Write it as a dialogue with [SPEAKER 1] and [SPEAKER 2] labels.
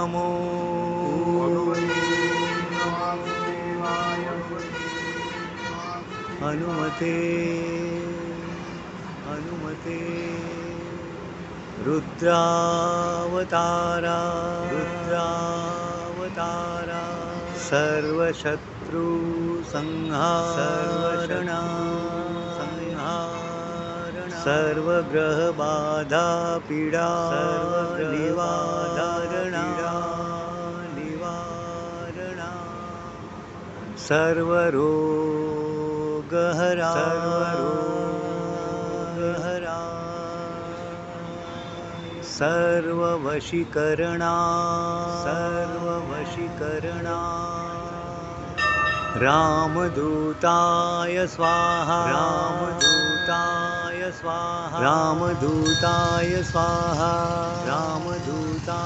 [SPEAKER 1] नमो हनुमते हनुमते रुद्रावतारा रुद्रावतारा सर्वशत्रु संहारणा सर्वग्रह बाधा पीडा निवारणा सर्वरोगहरा सर्ववशीकरणा रामदूताय स्वाहा रामदूताय स्वाहा रामदूताय स्वाहा रामदूता